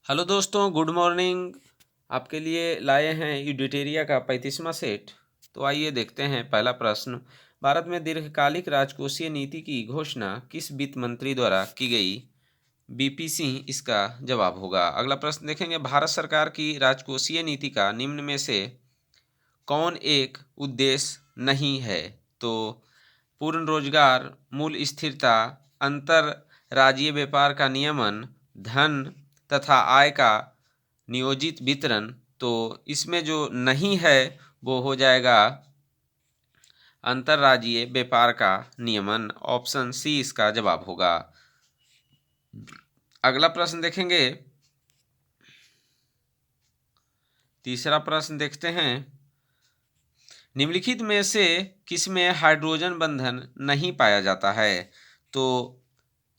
Hello दोस्तों, good morning. आपके लिए लाए हैं यूडिटेरिया का 35वां सेट। तो आइए देखते हैं पहला प्रश्न। भारत में दीर्घकालिक राजकोषीय नीति की घोषणा किस वित्त मंत्री द्वारा की गई? बीपी सिंह इसका जवाब होगा। अगला प्रश्न देखेंगे, भारत सरकार की राजकोषीय नीति का निम्न में से कौन एक उद्देश्य नहीं है? तो पूर्ण रोजगार, मूल स्थिरता, अंतर राज्यीय व्यापार का नियमन, धन तथा आय का नियोजित वितरण। तो इसमें जो नहीं है वो हो जाएगा अंतर्राज्यीय व्यापार का नियमन। ऑप्शन सी इसका जवाब होगा। अगला प्रश्न देखेंगे, तीसरा प्रश्न देखते हैं, निम्नलिखित में से किसमें हाइड्रोजन बंधन नहीं पाया जाता है? तो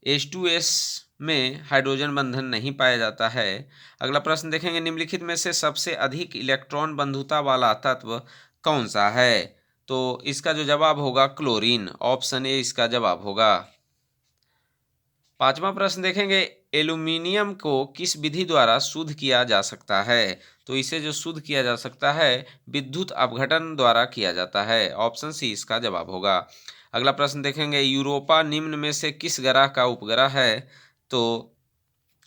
H2S में हाइड्रोजन बंधन नहीं पाया जाता है। अगला प्रश्न देखेंगे, निम्नलिखित में से सबसे अधिक इलेक्ट्रॉन बंधुता वाला तत्व कौन सा है? तो इसका जो जवाब होगा क्लोरीन। ऑप्शन ए इसका जवाब होगा। पांचवा प्रश्न देखेंगे, एल्यूमिनियम को किस विधि द्वारा शुद्ध किया जा सकता है? तो इसे जो शुद्ध किया जा सकता है विद्युत अपघटन द्वारा किया जाता है। ऑप्शन सी इसका जवाब होगा। अगला प्रश्न देखेंगे, यूरोपा निम्न में से किस ग्रह का उपग्रह है? तो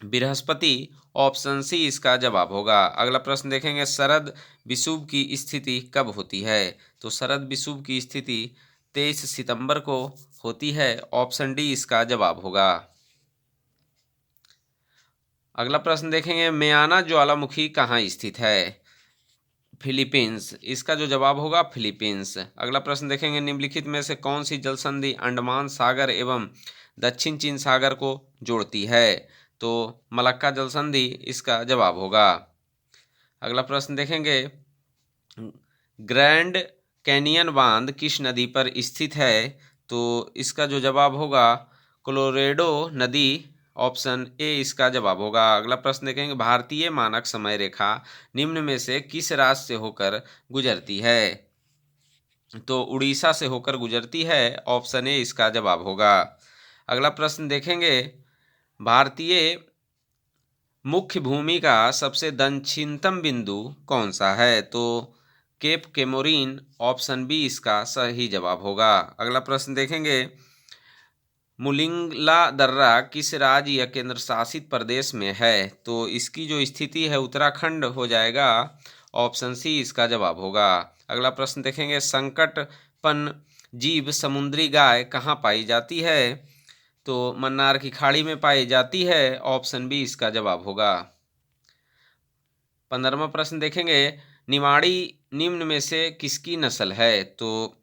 बृहस्पति। ऑप्शन सी इसका जवाब होगा। अगला प्रश्न देखेंगे, शरद विषुव की स्थिति कब होती है? तो शरद विषुव की स्थिति 23 सितंबर को होती है। ऑप्शन डी इसका जवाब होगा। अगला प्रश्न देखेंगे, मयाना ज्वालामुखी कहाँ स्थित है? फिलीपींस। इसका जो जवाब होगा फिलीपींस। अगला प्रश्न देखेंगे, निम्नलिखित में से कौन सी जल संधि अंडमान सागर एवं दक्षिण चीन सागर को जोड़ती है? तो मलक्का जल संधि इसका जवाब होगा। अगला प्रश्न देखेंगे, ग्रैंड कैनियन बांध किस नदी पर स्थित है? तो इसका जो जवाब होगा कोलोरेडो नदी। ऑप्शन ए इसका जवाब होगा। अगला प्रश्न देखेंगे, भारतीय मानक समय रेखा निम्न में से किस राज्य से होकर गुजरती है? तो उड़ीसा से होकर गुजरती है। ऑप्शन ए इसका जवाब होगा। अगला प्रश्न देखेंगे, भारतीय मुख्य भूमि का सबसे दक्षिणतम बिंदु कौन सा है? तो केप केमोरिन। ऑप्शन बी इसका सही जवाब होगा। अगला प्रश्न देखेंगे, मुलिंगला दर्रा किस राज्य या केंद्र शासित प्रदेश में है? तो इसकी जो स्थिति है उत्तराखंड हो जाएगा। ऑप्शन सी इसका जवाब होगा। अगला प्रश्न देखेंगे, संकटपन जीव समुद्री गाय कहाँ पाई जाती है? तो मन्नार की खाड़ी में पाई जाती है। ऑप्शन बी इसका जवाब होगा। 15वां प्रश्न देखेंगे, निमाड़ी निम्न में से किसकी नस्ल है? तो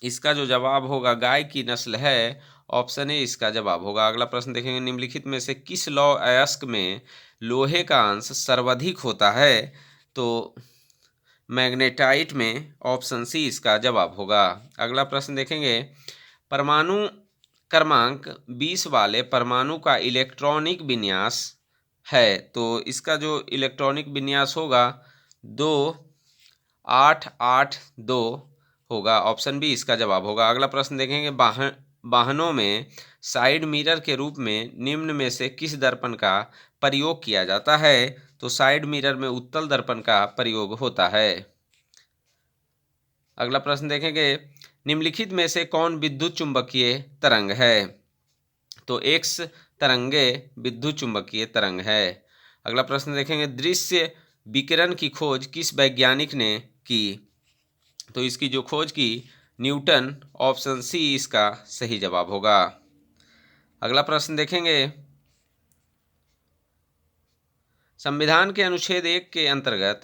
इसका जो जवाब होगा गाय की नस्ल है। ऑप्शन ए इसका जवाब होगा। अगला प्रश्न देखेंगे, निम्नलिखित में से किस लौह अयस्क में लोहे का अंश सर्वाधिक होता है? तो मैग्नेटाइट में। ऑप्शन सी इसका जवाब होगा। अगला प्रश्न देखेंगे, परमाणु क्रमांक 20 वाले परमाणु का इलेक्ट्रॉनिक विन्यास है? तो इसका जो इलेक्ट्रॉनिक विन्यास होगा 2882 होगा। ऑप्शन बी इसका जवाब होगा। अगला प्रश्न देखेंगे, वाहनों में साइड मिरर के रूप में निम्न में से किस दर्पण का प्रयोग किया जाता है? तो साइड मिरर में उत्तल दर्पण का प्रयोग होता है। अगला प्रश्न देखेंगे, निम्नलिखित में से कौन विद्युत चुंबकीय तरंग है? तो एक्स तरंगे विद्युत चुंबकीय तरंग है। अगला प्रश्न देखेंगे, दृश्य विकिरण की खोज किस वैज्ञानिक ने की? तो इसकी जो खोज की न्यूटन। ऑप्शन सी इसका सही जवाब होगा। अगला प्रश्न देखेंगे, संविधान के अनुच्छेद 1 के अंतर्गत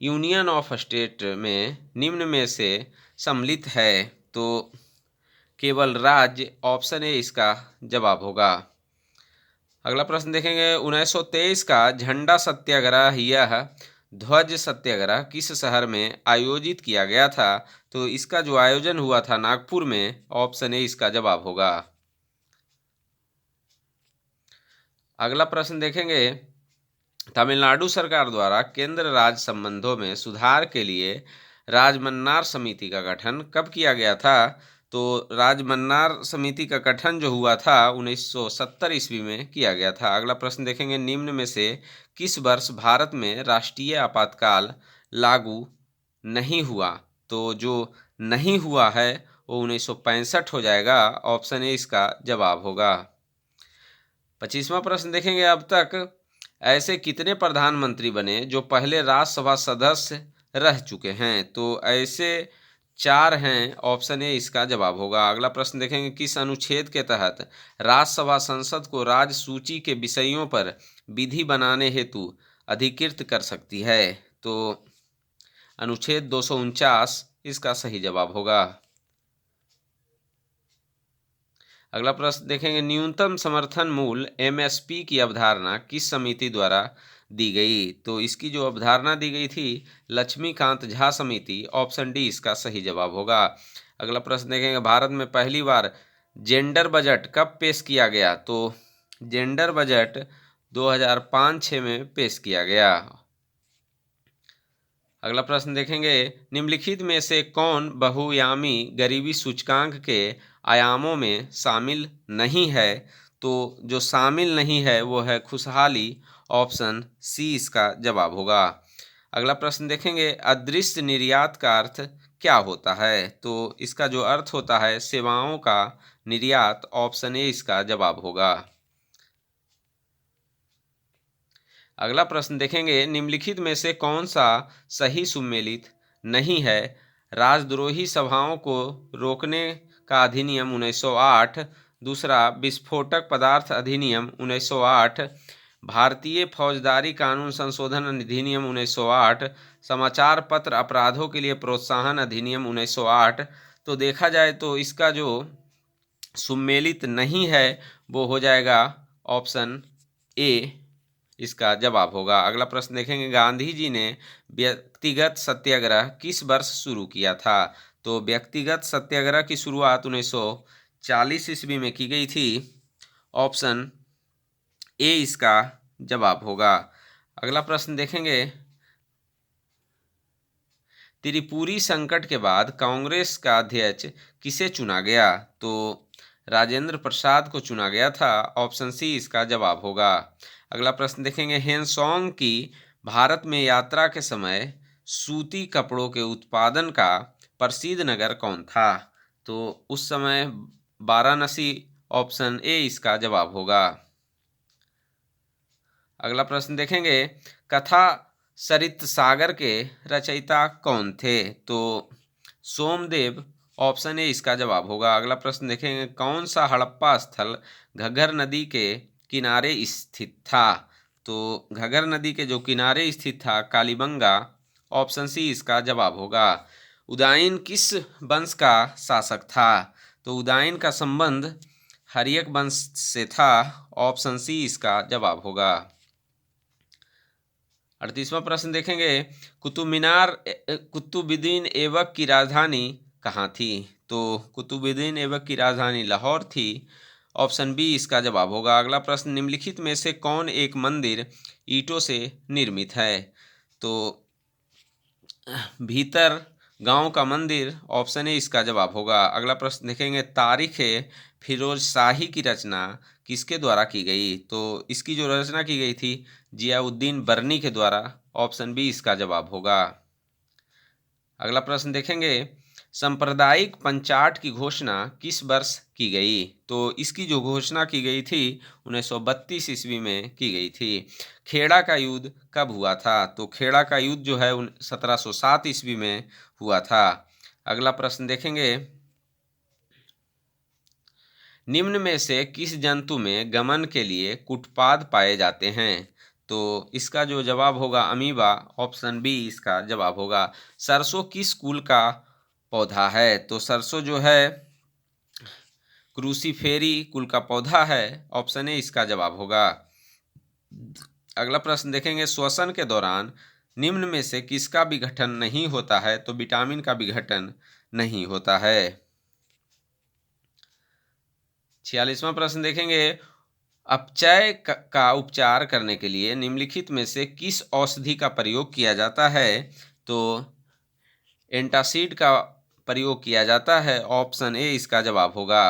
यूनियन ऑफ स्टेट में निम्न में से सम्मिलित है? तो केवल राज्य। ऑप्शन ए इसका जवाब होगा। अगला प्रश्न देखेंगे, 1923 का झंडा सत्याग्रह यह ध्वज सत्याग्रह किस शहर में आयोजित किया गया था? तो इसका जो आयोजन हुआ था नागपुर में। ऑप्शन ए इसका जवाब होगा। अगला प्रश्न देखेंगे, तमिलनाडु सरकार द्वारा केंद्र राज्य संबंधों में सुधार के लिए राजमन्नार समिति का गठन कब किया गया था? तो राजमन्नार समिति का गठन जो हुआ था 1970 ईस्वी में किया गया था। अगला प्रश्न देखेंगे, निम्न में से किस वर्ष भारत में राष्ट्रीय आपातकाल लागू नहीं हुआ? तो जो नहीं हुआ है वो 1965 हो जाएगा। ऑप्शन ए इसका जवाब होगा। 25वां प्रश्न देखेंगे, अब तक ऐसे कितने प्रधानमंत्री बने जो पहले राज्यसभा सदस्य रह चुके हैं? तो ऐसे 4 हैं। ऑप्शन ए इसका जवाब होगा। अगला प्रश्न देखेंगे, किस अनुच्छेद के तहत राज्यसभा संसद को राज्य सूची के विषयों पर विधि बनाने हेतु अधिकृत कर सकती है? तो अनुच्छेद 249 इसका सही जवाब होगा। अगला प्रश्न देखेंगे, न्यूनतम समर्थन मूल्य एमएसपी की अवधारणा किस समिति द्वारा दी गई? तो इसकी जो अवधारणा दी गई थी लक्ष्मीकांत झा समिति। ऑप्शन डी इसका सही जवाब होगा। अगला प्रश्न देखेंगे, भारत में पहली बार जेंडर बजट कब पेश किया गया? तो जेंडर बजट 2005-06 में पेश किया गया। अगला प्रश्न देखेंगे, निम्नलिखित में से कौन बहुआयामी गरीबी सूचकांक के आयामों में शामिल नहीं है? तो जो शामिल नहीं है वो है खुशहाली। ऑप्शन सी इसका जवाब होगा। अगला प्रश्न देखेंगे, अदृश्य निर्यात का अर्थ क्या होता है? तो इसका जो अर्थ होता है सेवाओं का निर्यात। ऑप्शन ए इसका जवाब होगा। अगला प्रश्न देखेंगे, निम्नलिखित में से कौन सा सही सुमेलित नहीं है? राजद्रोही सभाओं को रोकने का अधिनियम 1908, दूसरा विस्फोटक पदार्थ अधिनियम 1908, भारतीय फौजदारी कानून संशोधन अधिनियम 1908, समाचार पत्र अपराधों के लिए प्रोत्साहन अधिनियम 1908। तो देखा जाए तो इसका जो सुमेलित नहीं है वो हो जाएगा ऑप्शन ए इसका जवाब होगा। अगला प्रश्न देखेंगे, गांधी जी ने व्यक्तिगत सत्याग्रह किस वर्ष शुरू किया था? तो व्यक्तिगत सत्याग्रह की शुरुआत 1940 ईस्वी में की गई थी। ऑप्शन ए इसका जवाब होगा। अगला प्रश्न देखेंगे, त्रिपुरी संकट के बाद कांग्रेस का अध्यक्ष किसे चुना गया? तो राजेंद्र प्रसाद को चुना गया था। ऑप्शन सी इसका जवाब होगा। अगला प्रश्न देखेंगे, हेनसोंग की भारत में यात्रा के समय सूती कपड़ों के उत्पादन का प्रसिद्ध नगर कौन था? तो उस समय वाराणसी। ऑप्शन ए इसका जवाब होगा। अगला प्रश्न देखेंगे, कथा सरित सागर के रचयिता कौन थे? तो सोमदेव। ऑप्शन ए इसका जवाब होगा। अगला प्रश्न देखेंगे, कौन सा हड़प्पा स्थल घग्गर नदी के किनारे स्थित था? तो घग्गर नदी के जो किनारे स्थित था कालीबंगा। ऑप्शन सी इसका जवाब होगा। उदयन किस वंश का शासक था? तो उदयन का संबंध हर्यक वंश से था। ऑप्शन सी इसका जवाब होगा। 38वां प्रश्न देखेंगे, कुतुबुद्दीन ऐबक की राजधानी कहाँ थी? तो कुतुबुद्दीन ऐबक की राजधानी लाहौर थी। ऑप्शन बी इसका जवाब होगा। अगला प्रश्न, निम्नलिखित में से कौन एक मंदिर ईंटों से निर्मित है? तो भीतर गांव का मंदिर। ऑप्शन ए इसका जवाब होगा। अगला प्रश्न देखेंगे, तारीख फिरोज शाही की रचना किसके द्वारा की गई? तो इसकी जो रचना की गई थी जियाउद्दीन बर्नी के द्वारा। ऑप्शन बी इसका जवाब होगा। अगला प्रश्न देखेंगे, सांप्रदायिक पंचाट की घोषणा किस वर्ष की गई? तो इसकी जो घोषणा की गई थी 1932 ईस्वी में की गई थी। खेड़ा का युद्ध कब हुआ था? तो खेड़ा का युद्ध जो है 1707 ईस्वी में हुआ था। अगला प्रश्न देखेंगे, निम्न में से किस जंतु में गमन के लिए कुटपाद पाए जाते हैं? तो इसका जो जवाब होगा अमीबा। ऑप्शन बी इसका जवाब होगा। सरसों किस कुल का पौधा है? तो सरसों जो है क्रूसीफेरी कुल का पौधा है। ऑप्शन ए इसका जवाब होगा। अगला प्रश्न देखेंगे, श्वसन के दौरान निम्न में से किसका विघटन नहीं होता है? तो विटामिन का विघटन नहीं होता है। 46वां प्रश्न देखेंगे, अपचय का उपचार करने के लिए निम्नलिखित में से किस औषधि का प्रयोग किया जाता है? तो एंटासिड का प्रयोग किया जाता है? ऑप्शन ए इसका जवाब होगा।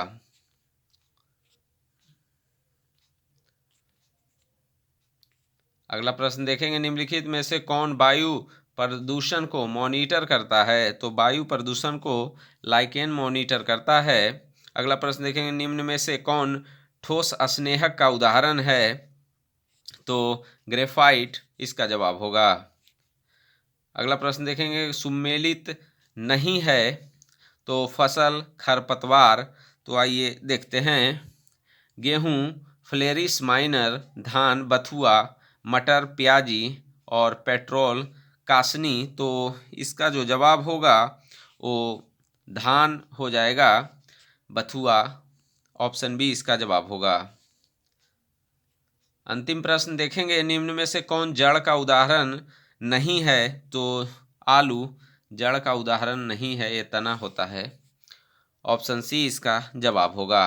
अगला प्रश्न देखेंगे, निम्नलिखित में से कौन वायु प्रदूषण को मॉनिटर करता है? तो वायु प्रदूषण को लाइकेन मॉनिटर करता है। अगला प्रश्न देखेंगे, निम्न में से कौन ठोस स्नेहक का उदाहरण है? तो ग्रेफाइट इसका जवाब होगा। अगला प्रश्न देखेंगे, सुमेलित नहीं है तो फसल खरपतवार। तो आइए देखते हैं, गेहूं फ्लेरिस माइनर, धान बथुआ, मटर प्याजी और पेट्रोल कासनी। तो इसका जो जवाब होगा वो धान हो जाएगा, बथुआ ऑप्शन बी इसका जवाब होगा। अंतिम प्रश्न देखेंगे, निम्न में से कौन जड़ का उदाहरण नहीं है? तो आलू जड़ का उदाहरण नहीं है, ये तना होता है। ऑप्शन सी इसका जवाब होगा।